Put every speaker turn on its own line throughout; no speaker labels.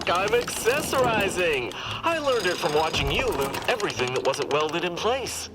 trick I'm accessorizing. I learned it from watching you loot everything that wasn't welded in place.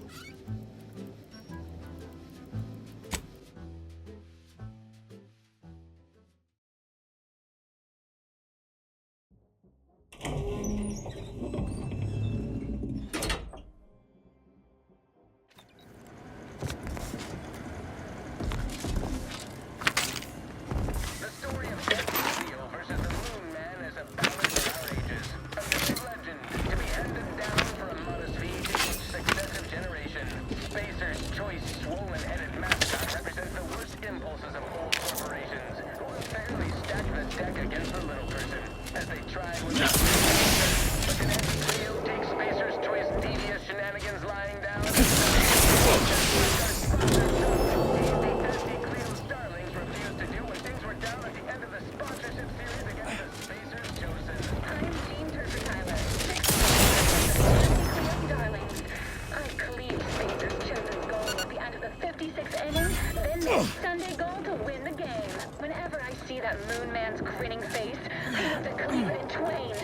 Sunday goal to win the game. Whenever I see that Moon Man's grinning face, I want to cleave it in twain.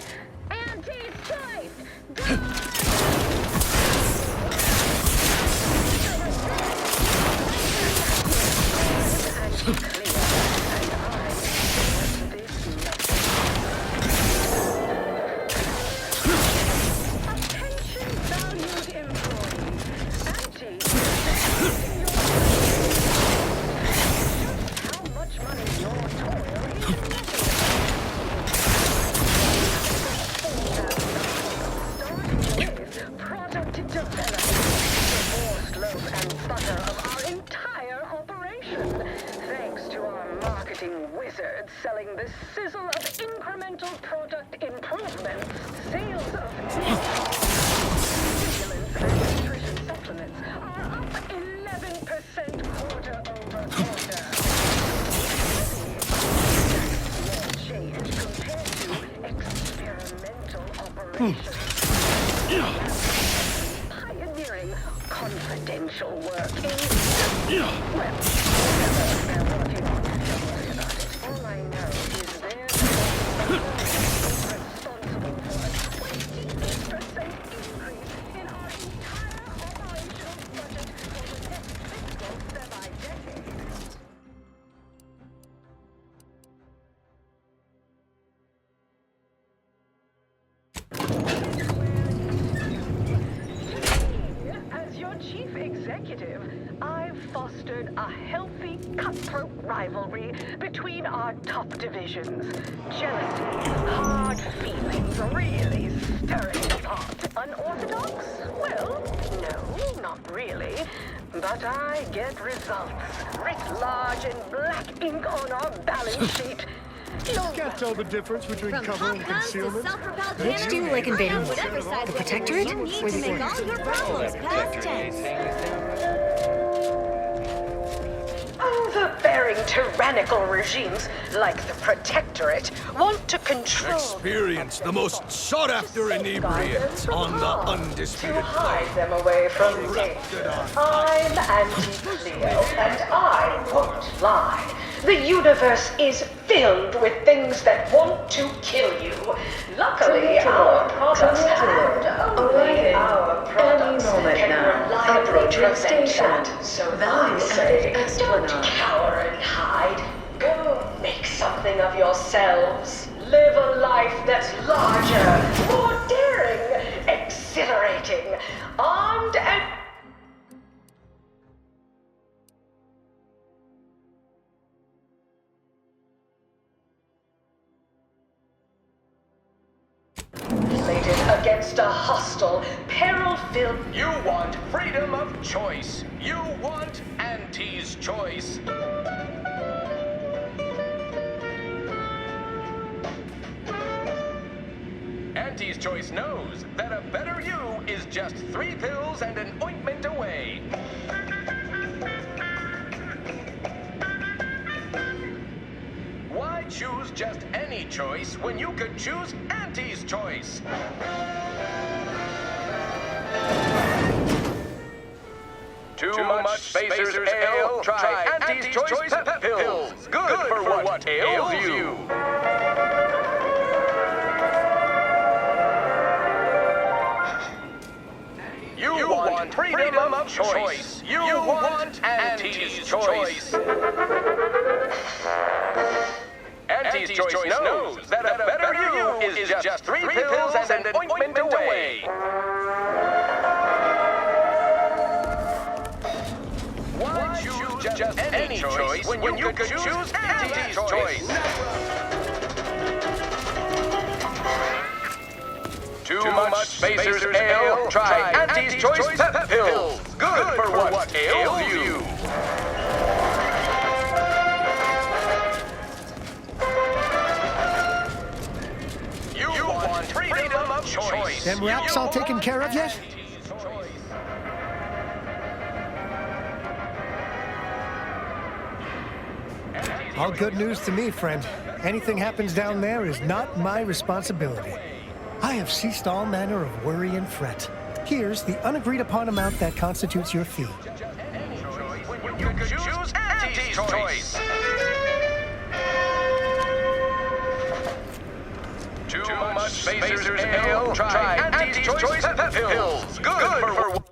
Auntie's choice! Attention valued employees. Auntie, how much money your toil is product development, the forced loaf and butter of our entire operation. Thanks to our marketing wizards selling the sizzle of incremental product improvements, sales of stimulants and nutrition supplements are up 11% quarter over quarter. Small change compared to experimental operations. Pioneering confidential work in... Well, whatever they're working on, don't worry about it. All I know is they're responsible for a 28% increase in our entire operational budget for the next fiscal semi-decade. As your chief executive, I've fostered a healthy, cutthroat rivalry between our top divisions. Jealousy, hard feelings, really stirring the pot. Unorthodox? Well, no, not really. But I get results, writ large in black ink on our balance sheet.
Can't tell the difference between cover and concealment.
Which do you like invading? The Protectorate or the Order?
All your problems past tense.
Overbearing tyrannical regimes like the Protectorate want to control...
Experience the most sought-after inebriates on the undisputed
to hide
plane.
them away from danger. I'm Anti-Cleo, and I won't lie. The universe is filled with things that want to kill you. Luckily, our products and only our products can reliably prevent that. So I say, don't cower and hide. Go make something of yourselves. Live a life that's larger, more daring, exhilarating, armed and... against a hostile, peril-filled...
You want freedom of choice. You want Auntie's choice. Auntie's choice knows that a better you is just 3 pills and an ointment away. Why choose just any choice when you could choose Auntie's choice? Too much Spacers Ale? Try Auntie's Choice Pep Pills. Good for what ails you. choice. You want Auntie's choice. Auntie's choice knows that a better you is just 3 pills and an ointment away. Why choose just any choice when you could choose Auntie's choice? Too much Spacers Ale? Try Auntie's Choice Pep Pills. Good for what ails you. You want freedom of choice.
Them raps all taken care of yet? All good news to me, friend. Anything happens down there is not my responsibility. I have ceased all manner of worry and fret. Here's the unagreed upon amount that constitutes your fee.
You could choose Auntie's choice. Too much Spacers Ale? Try Auntie's Choice Pep Pills. Good for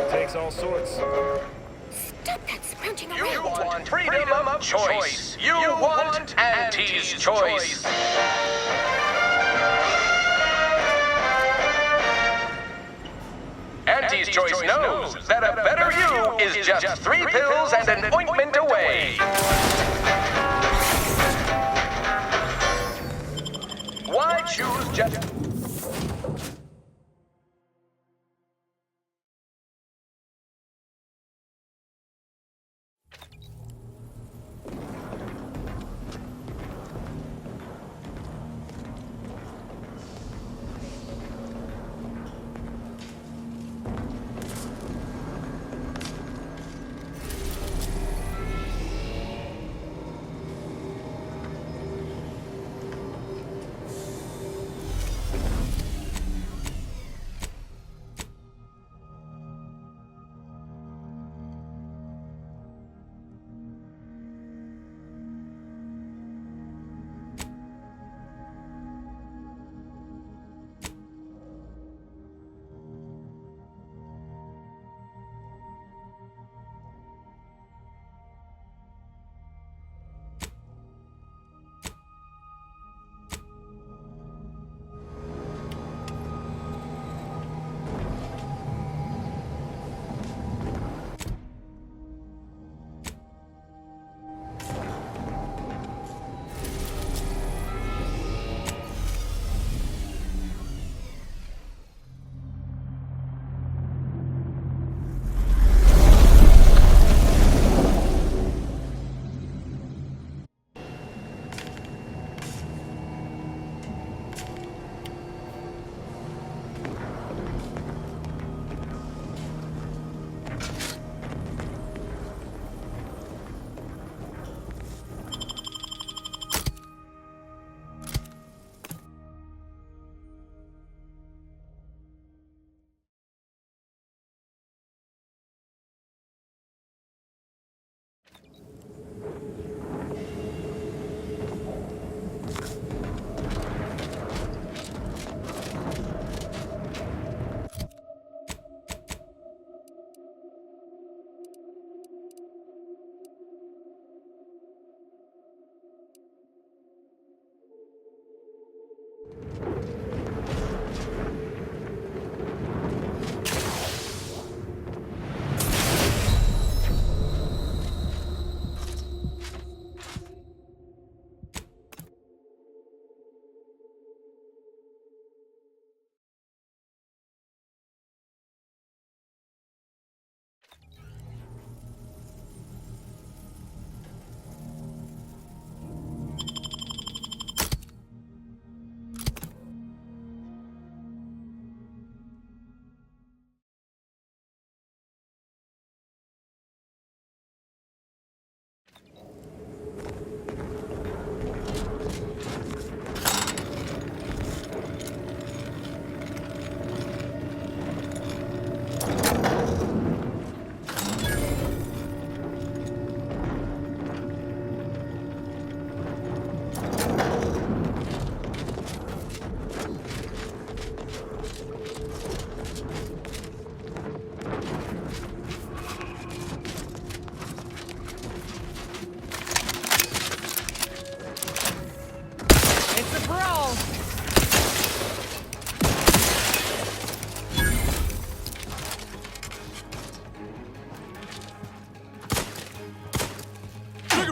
Takes all sorts.
Stop that scrounging
You
around.
want freedom of choice. You want Auntie's choice. Auntie's choice knows that a better you is just 3 pills and an ointment away. Why choose just...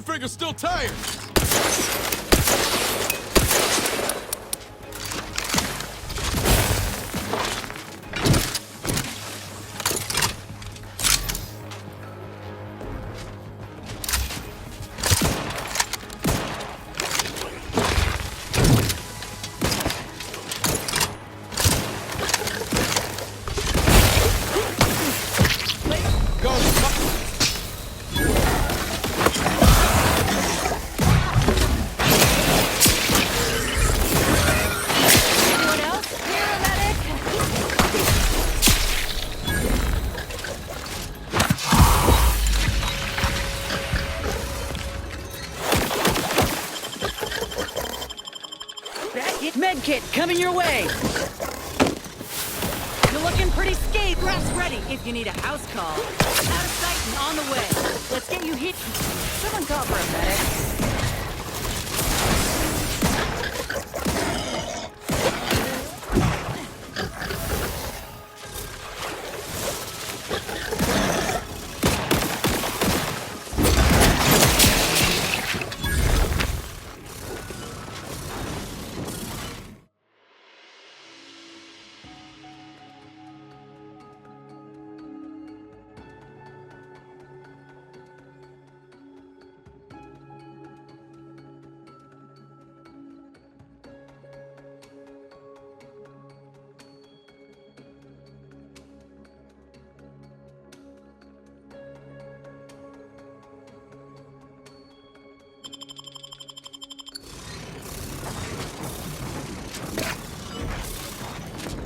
finger's still tired.
Anyone else? Here, a medic?
Medkit coming your way. You're looking pretty scathed. Grass ready if you need a house call. Out of sight and on the way. Let's get you hit. Someone call for a medic.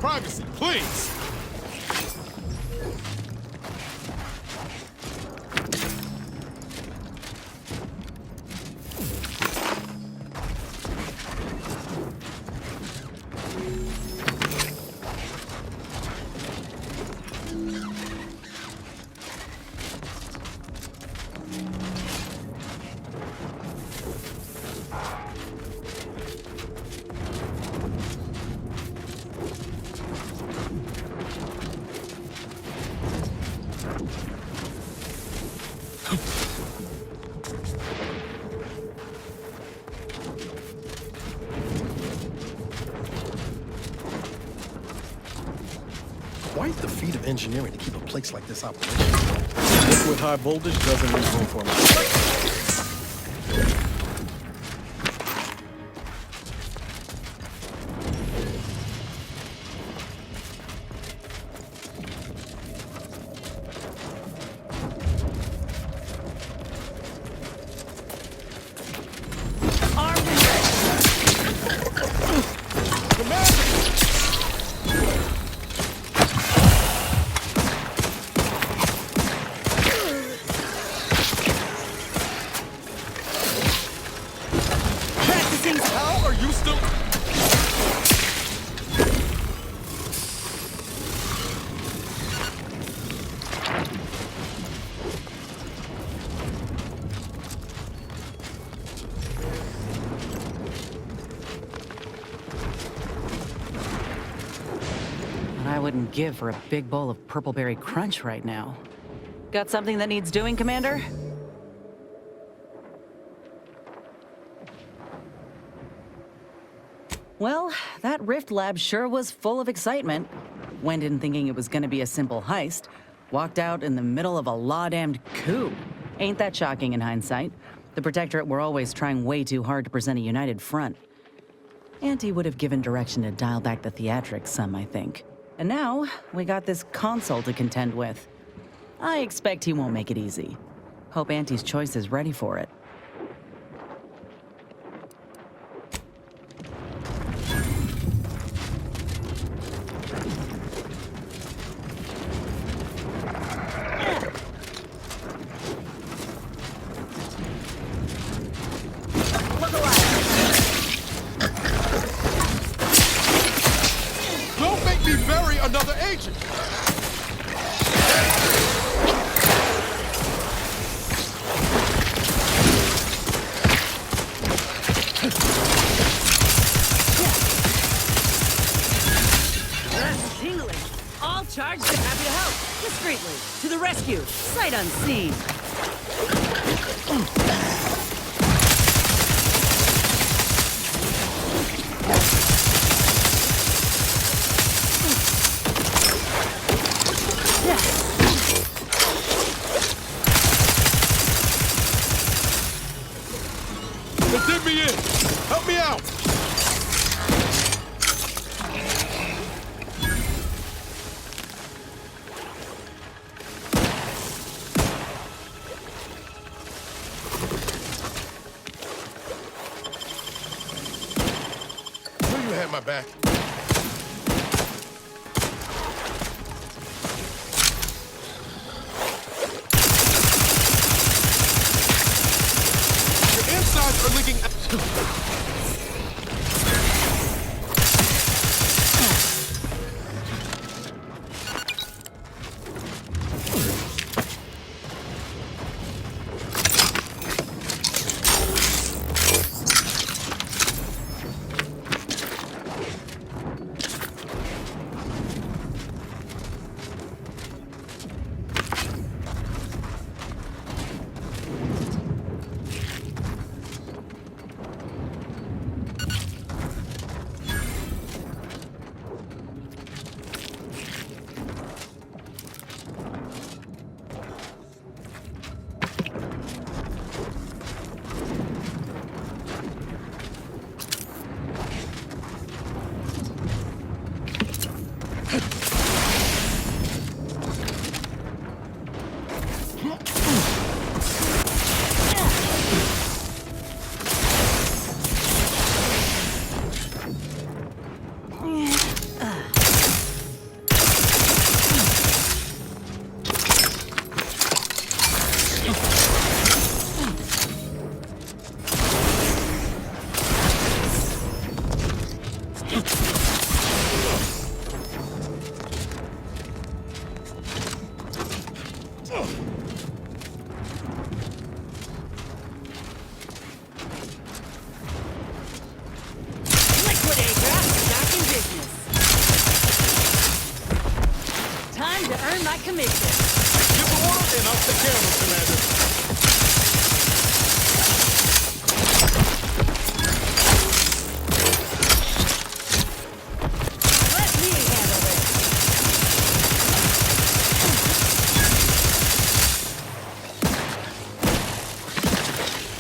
Privacy, please!
Quite the feat of engineering to keep a place like this operational. Liquid high voltage doesn't leave room for me.
Armed and ready.
Practicing? How are you still...
I wouldn't give for a big bowl of purple berry crunch right now. Got something that needs doing, Commander? Well, that Rift Lab sure was full of excitement. Went in thinking it was gonna be a simple heist. Walked out in the middle of a law-damned coup. Ain't that shocking in hindsight? The Protectorate were always trying way too hard to present a united front. Auntie would have given direction to dial back the theatrics some, I think. And now, we got this console to contend with. I expect he won't make it easy. Hope Auntie's choice is ready for it.
Don't make me bury another agent!
Tingling. All charged and happy to help. Discreetly. To the rescue. Sight unseen.
me in! Help me out! Knew you had my back. Your insides are leaking.
Earn my commission.
Give the order and I'll take care of him, Commander.
Let me handle this.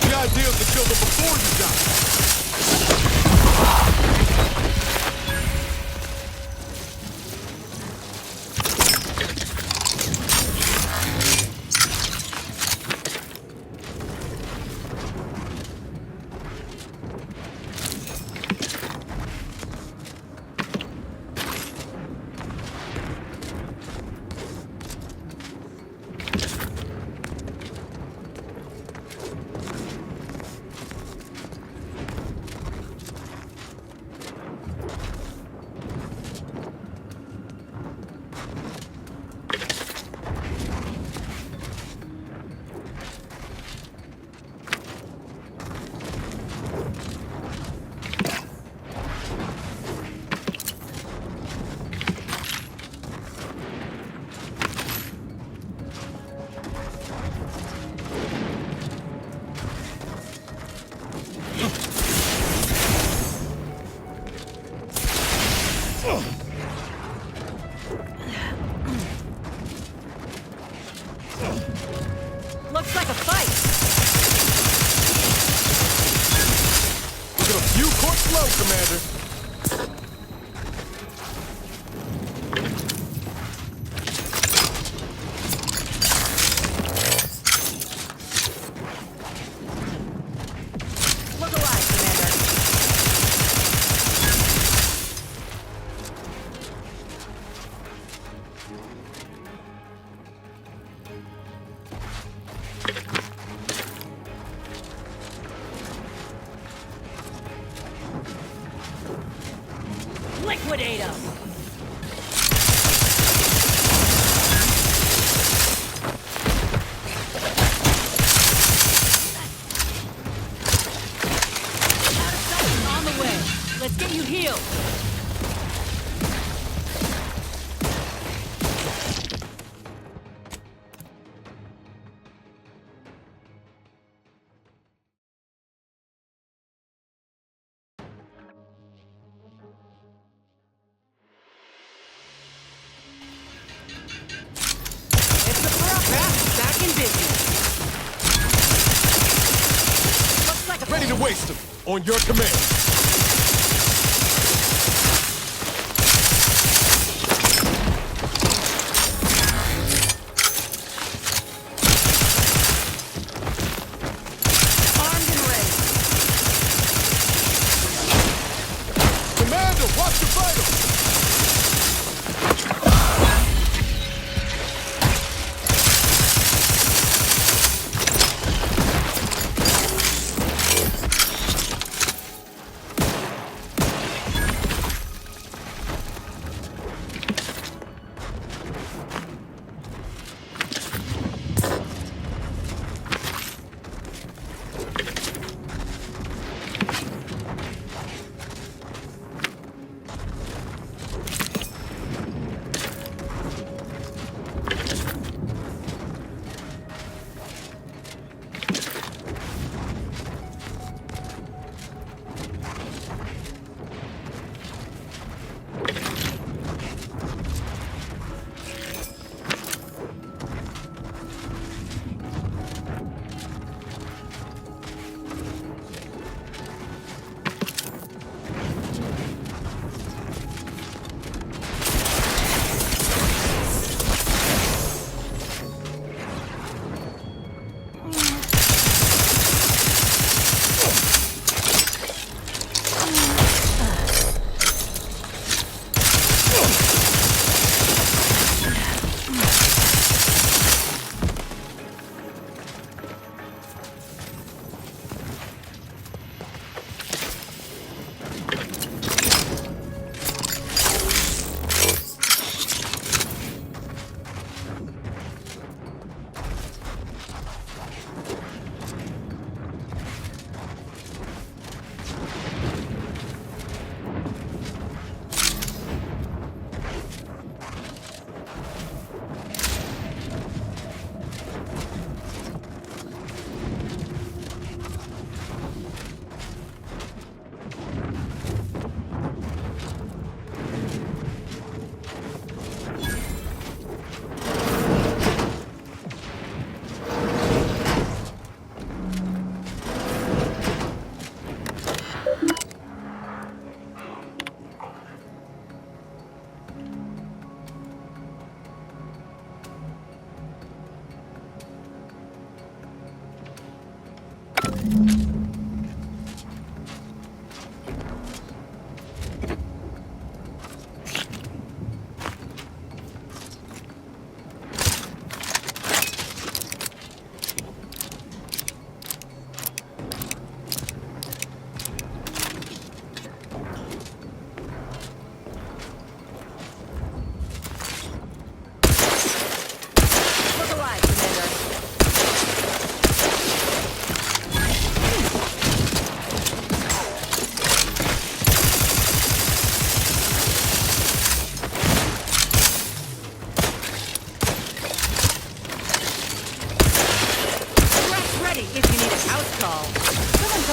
The idea is to kill them before you die.
Looks like a fight.
Look at a few courts low, Commander.
Look alive, Commander. Liquidate them! Out of sight and on the way. Let's get you healed. It's the Back in business. Looks like a
Ready to waste them. On your command.
Armed and ready.
Commander, watch your vitals!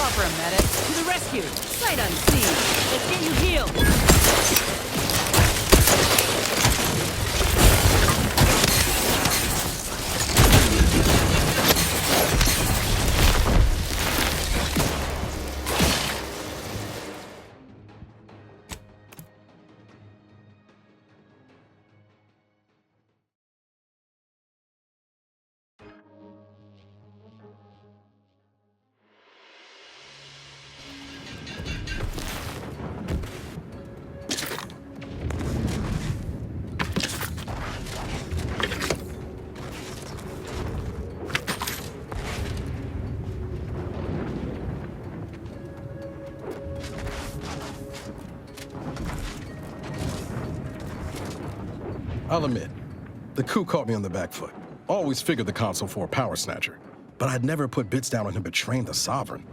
For a medic. To the rescue. Sight unseen. Let's get you healed.
I'll admit, the coup caught me on the back foot. Always figured the console for a power snatcher, but I'd never put bits down on him betraying the Sovereign.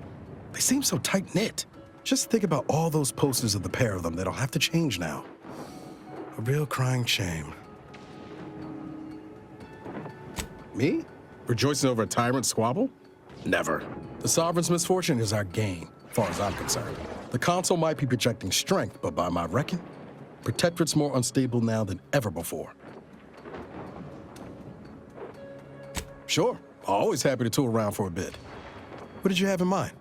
They seem so tight-knit. Just think about all those posters of the pair of them that'll have to change now. A real crying shame. Me? Rejoicing over a tyrant squabble? Never. The Sovereign's misfortune is our gain, as far as I'm concerned. The console might be projecting strength, but by my reckoning, Protectorate's more unstable now than ever before. Sure, always happy to tool around for a bit. What did you have in mind?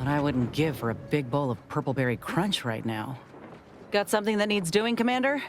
what I wouldn't give for a big bowl of purpleberry crunch right now. Got something that needs doing, Commander?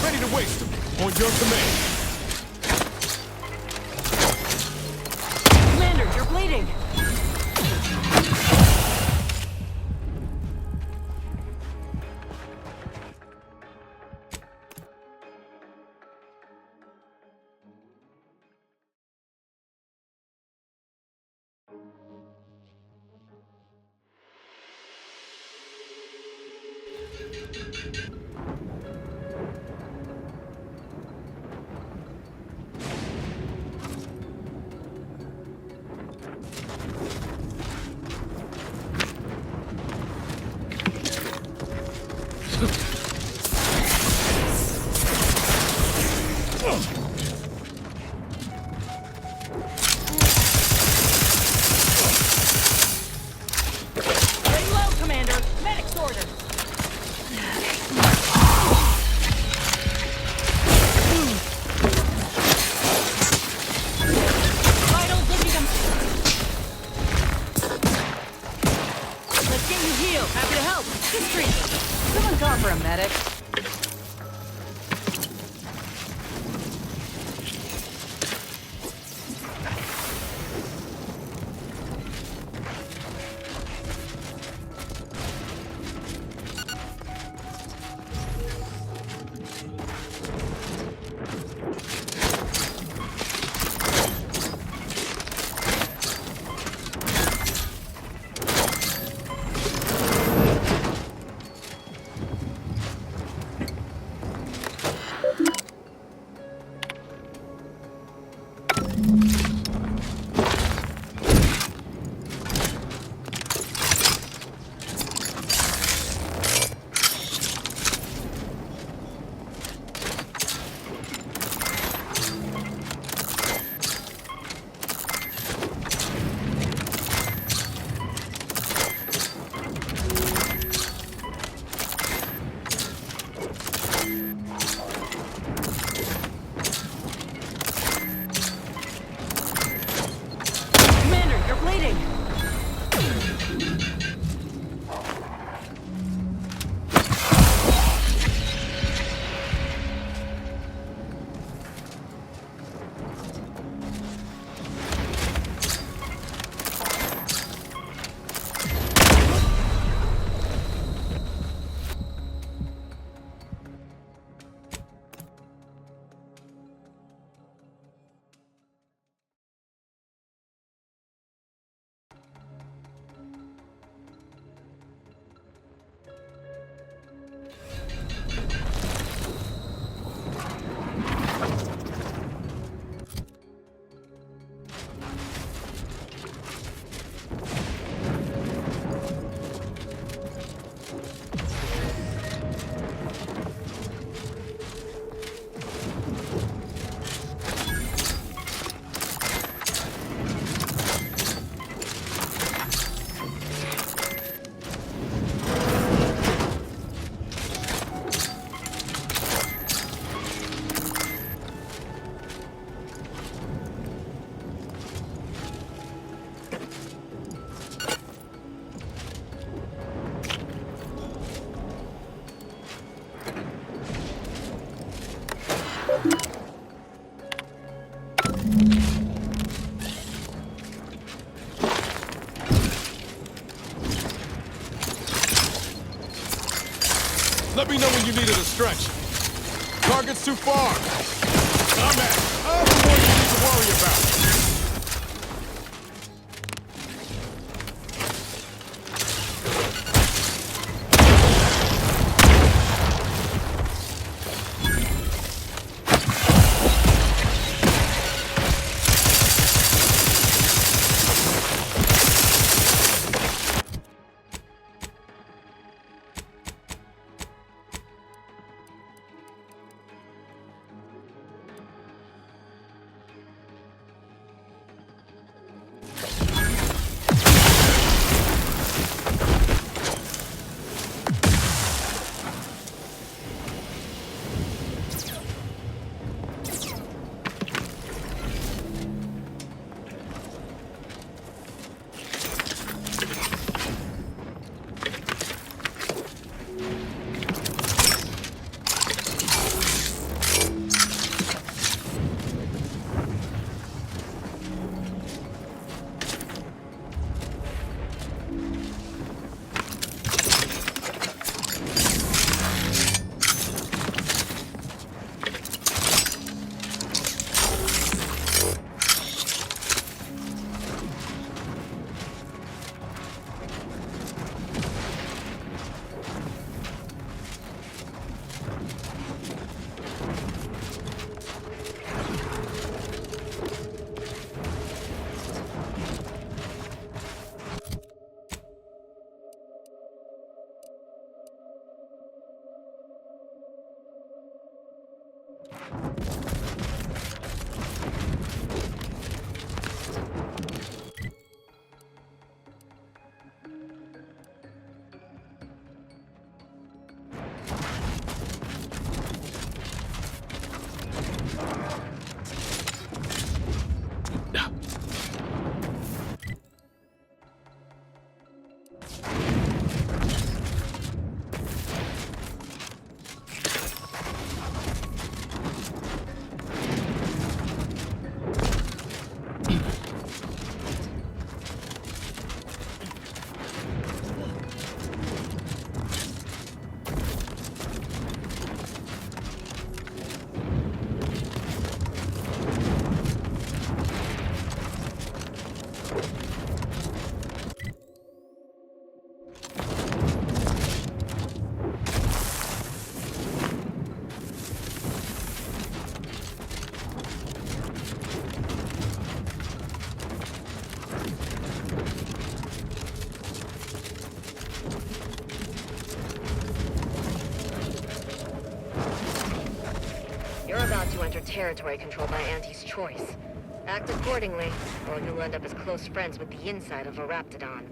Ready to waste them. On your command.
Commander, you're bleeding!
Lay low, Commander. Medic's order. Vitals looking to... Let's get you healed. Happy to help. History.
Someone call for a medic.
Let me know when you need a distraction. Target's too far. I'm the one you need to worry about.
You're about to enter territory controlled by Auntie's choice. Act accordingly, or you'll end up as close friends with the inside of a Raptidon.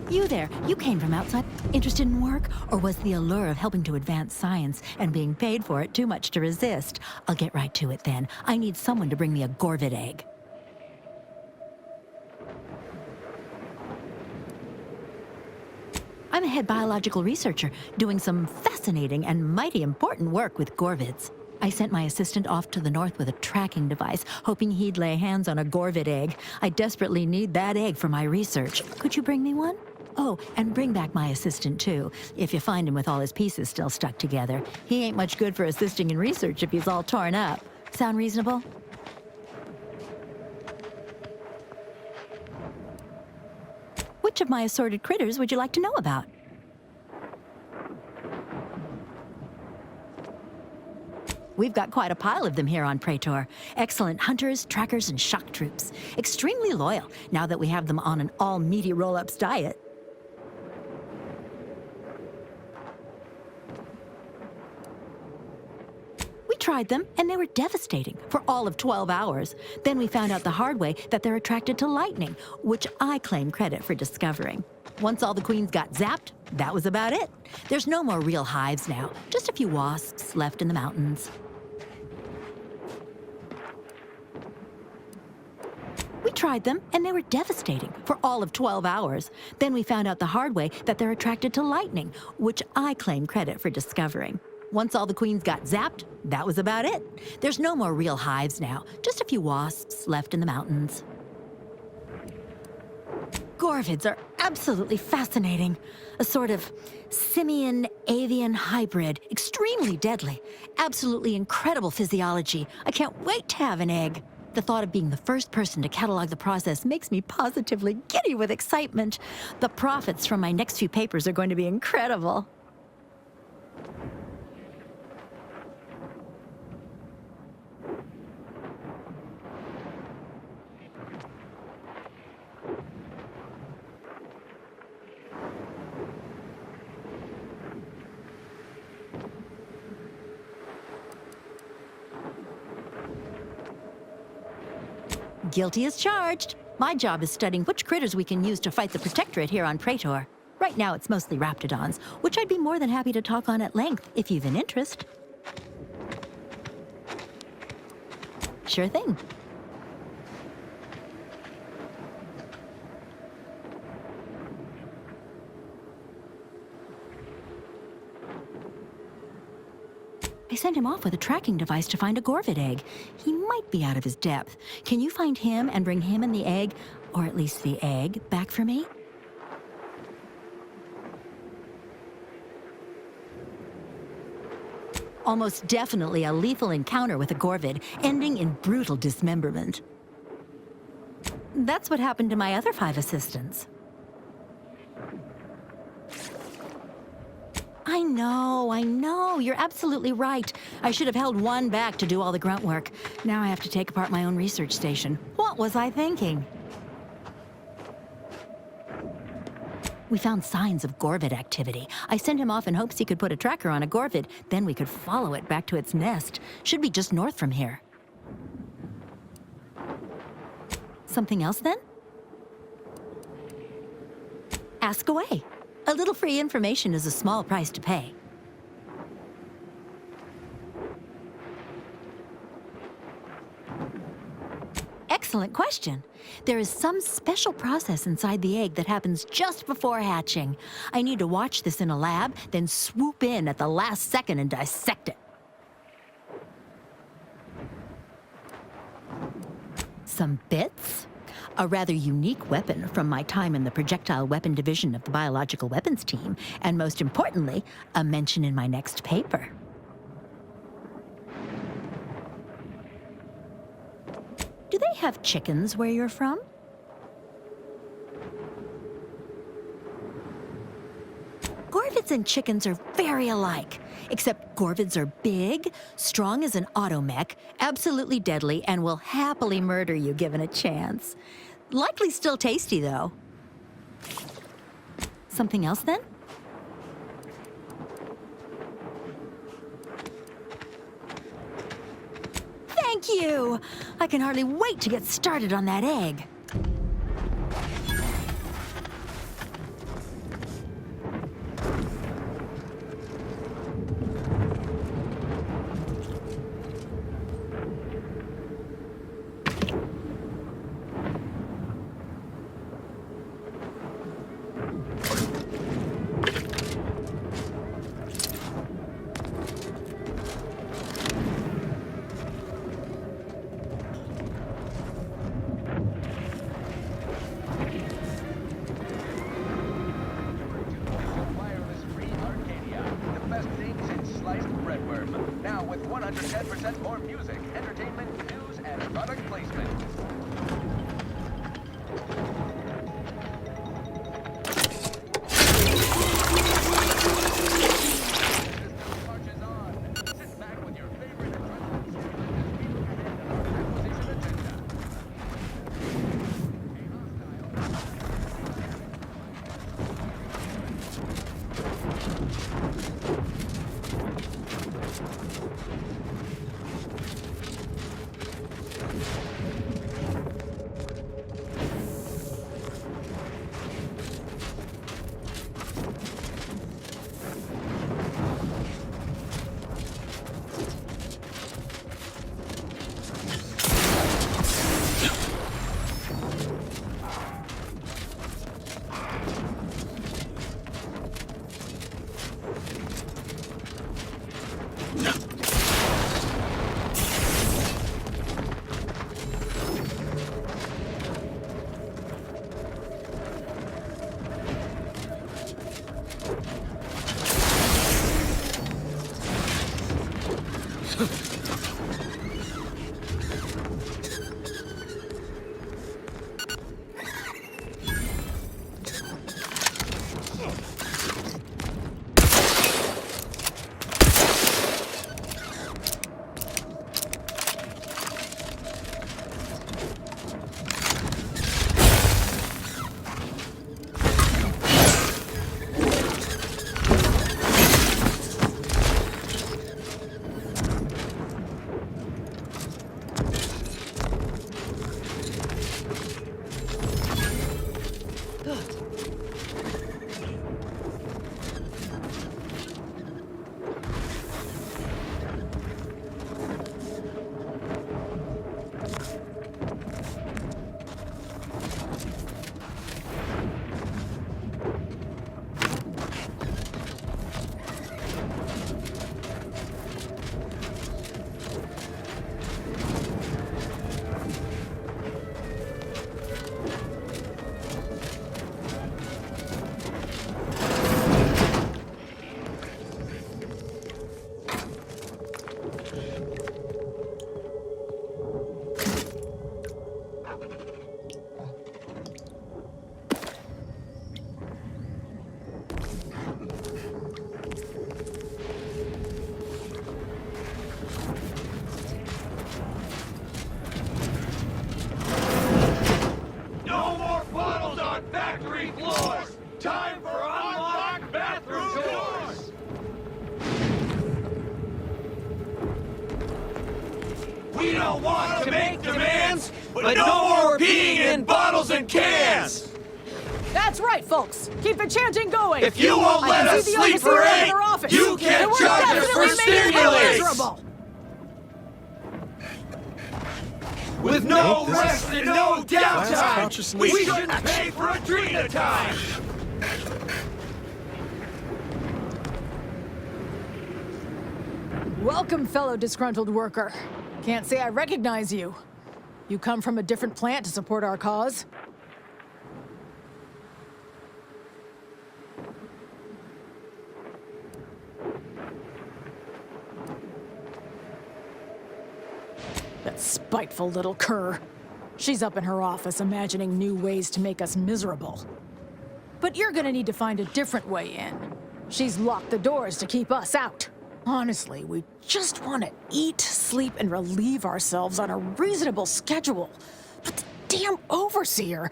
You there, you came from outside, interested in work? Or was the allure of helping to advance science and being paid for it too much to resist? I'll get right to it then. I need someone to bring me a Gorvid egg. I'm a head biological researcher, doing some fascinating and mighty important work with Gorvids. I sent my assistant off to the north with a tracking device, hoping he'd lay hands on a Gorvid egg. I desperately need that egg for my research. Could you bring me one? Oh, and bring back my assistant, too, if you find him with all his pieces still stuck together. He ain't much good for assisting in research if he's all torn up. Sound reasonable? Which of my assorted critters would you like to know about? We've got quite a pile of them here on Praetor. Excellent hunters, trackers, and shock troops. Extremely loyal, now that we have them on an all-meaty roll-ups diet. We tried them, and they were devastating for all of 12 hours. Then we found out the hard way that they're attracted to lightning, which I claim credit for discovering. Once all the queens got zapped, that was about it. There's no more real hives now, just a few wasps left in the mountains. We tried them, and they were devastating for all of 12 hours. Then we found out the hard way that they're attracted to lightning, which I claim credit for discovering. Once all the queens got zapped, that was about it. There's no more real hives now, just a few wasps left in the mountains. Gorvids are absolutely fascinating. A sort of simian-avian hybrid, extremely deadly. Absolutely incredible physiology. I can't wait to have an egg. The thought of being the first person to catalog the process makes me positively giddy with excitement. The profits from my next few papers are going to be incredible. Guilty as charged. My job is studying which critters we can use to fight the Protectorate here on Praetor. Right now it's mostly Raptidons, which I'd be more than happy to talk on at length if you've an interest. Sure thing. I sent him off with a tracking device to find a Gorvid egg. He might be out of his depth. Can you find him and bring him and the egg, or at least the egg, back for me? Almost definitely a lethal encounter with a Gorvid, ending in brutal dismemberment. That's what happened to my other 5 assistants. I know. You're absolutely right. I should have held one back to do all the grunt work. Now I have to take apart my own research station. What was I thinking? We found signs of Gorvid activity. I sent him off in hopes he could put a tracker on a Gorvid. Then we could follow it back to its nest. Should be just north from here. Something else, then? Ask away. A little free information is a small price to pay. Excellent question. There is some special process inside the egg that happens just before hatching. I need to watch this in a lab, then swoop in at the last second and dissect it. Some bits? A rather unique weapon from my time in the projectile weapon division of the biological weapons team, and most importantly, a mention in my next paper. Do they have chickens where you're from? Gorvids and chickens are very alike, except Gorvids are big, strong as an automech, absolutely deadly, and will happily murder you given a chance. Likely still tasty, though. Something else, then? Thank you! I can hardly wait to get started on that egg.
Now with 110% more music, entertainment, news, and product placement. Marches on. Sit back with your favorite acquisition agenda. No more bottles on factory floors! Time for unlocked bathroom doors! We don't want to make demands, but no more peeing in bottles and cans!
That's right, folks. Keep the chanting going.
If you won't let us sleep for 8, you can't charge us for stimulants! With no rest and no downtime, we shouldn't pay for Adrena time!
Welcome, fellow disgruntled worker. Can't say I recognize you. You come from a different plant to support our cause? That spiteful little cur. She's up in her office imagining new ways to make us miserable. But you're gonna need to find a different way in. She's locked the doors to keep us out. Honestly, we just want to eat, sleep, and relieve ourselves on a reasonable schedule. But the damn overseer,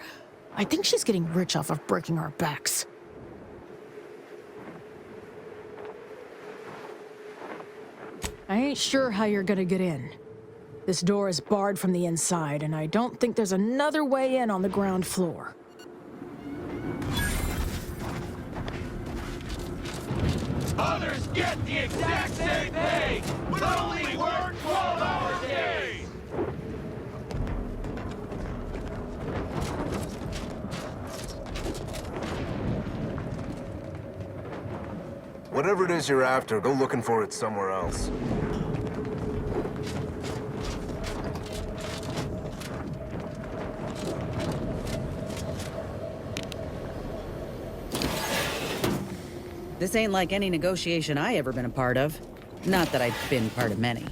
I think she's getting rich off of breaking our backs. I ain't sure how you're gonna get in. This door is barred from the inside, and I don't think there's another way in on the ground floor.
Others get the exact same pay, but only work 12-hour days!
Whatever it is you're after, go looking for it somewhere else.
This ain't like any negotiation I ever been a part of. Not that I've been part of many.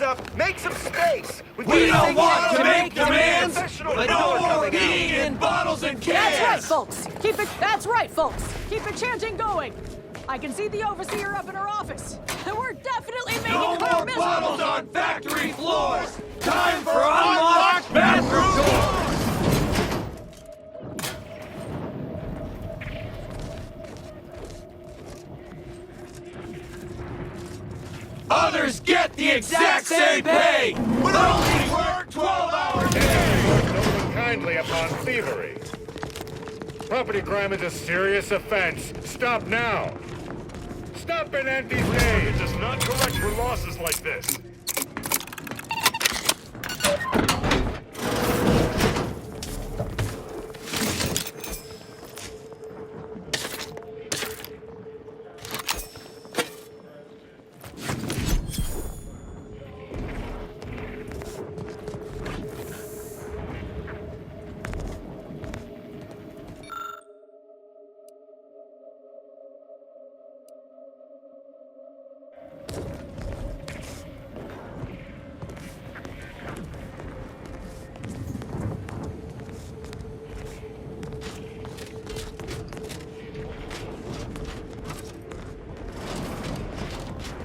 Up, make some space!
We don't want to make demands, but no more peeing in bottles and cans!
That's right, folks! That's right, folks! Keep the chanting going! I can see the overseer up in her office, and we're definitely making
no
her
more
miserable!
bottles on factory floors! Time for unlocked bathroom doors! Others get the exact same pay, but only work 12-hour days!
Don't look kindly upon thievery. Property crime is a serious offense. Stop now. up in Auntie's name! It does not correct for losses like this.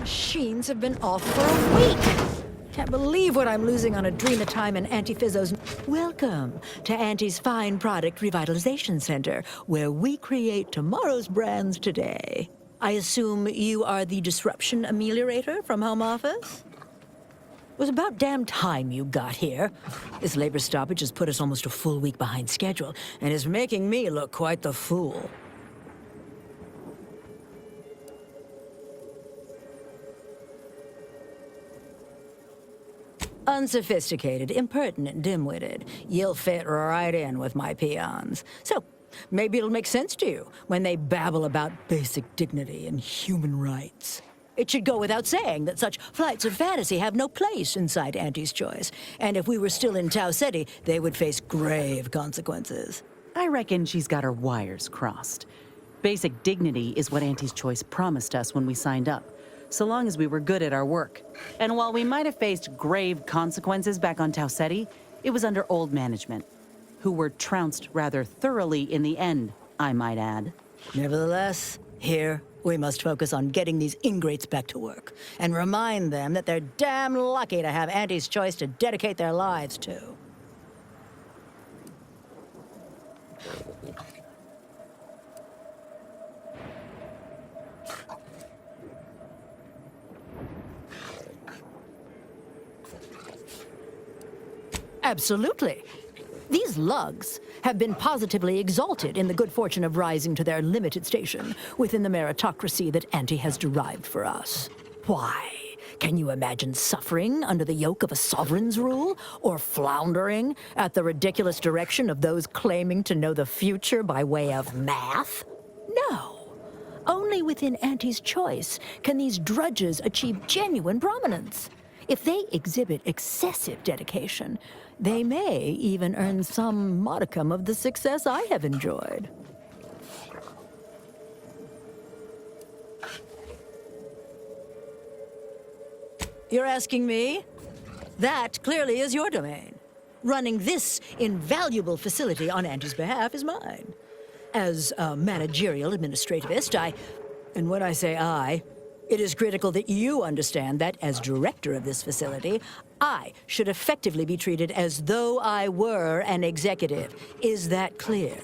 Machines have been off for a week. Can't believe what I'm losing on Adrenatime and Antifizzos. Welcome to Auntie's Fine Product Revitalization Center, where we create tomorrow's brands today. I assume you are the disruption ameliorator from home office? It was about damn time you got here. This labor stoppage has put us almost a full week behind schedule and is making me look quite the fool. Unsophisticated, impertinent, dim-witted. You'll fit right in with my peons. So, maybe it'll make sense to you when they babble about basic dignity and human rights. It should go without saying that such flights of fantasy have no place inside Auntie's Choice. And if we were still in Tau Ceti, they would face grave consequences.
I reckon she's got her wires crossed. Basic dignity is what Auntie's Choice promised us when we signed up, so long as we were good at our work. And while we might have faced grave consequences back on Tau Ceti, it was under old management, who were trounced rather thoroughly in the end, I might add.
Nevertheless, here we must focus on getting these ingrates back to work and remind them that they're damn lucky to have Auntie's Choice to dedicate their lives to. Absolutely. These lugs have been positively exalted in the good fortune of rising to their limited station within the meritocracy that Auntie has derived for us. Why? Can you imagine suffering under the yoke of a sovereign's rule? Or floundering at the ridiculous direction of those claiming to know the future by way of math? No. Only within Auntie's Choice can these drudges achieve genuine prominence. If they exhibit excessive dedication, they may even earn some modicum of the success I have enjoyed. You're asking me? That clearly is your domain. Running this invaluable facility on Auntie's behalf is mine. As a managerial administrativist, and when I say I, it is critical that you understand that, as director of this facility, I should effectively be treated as though I were an executive. Is that clear?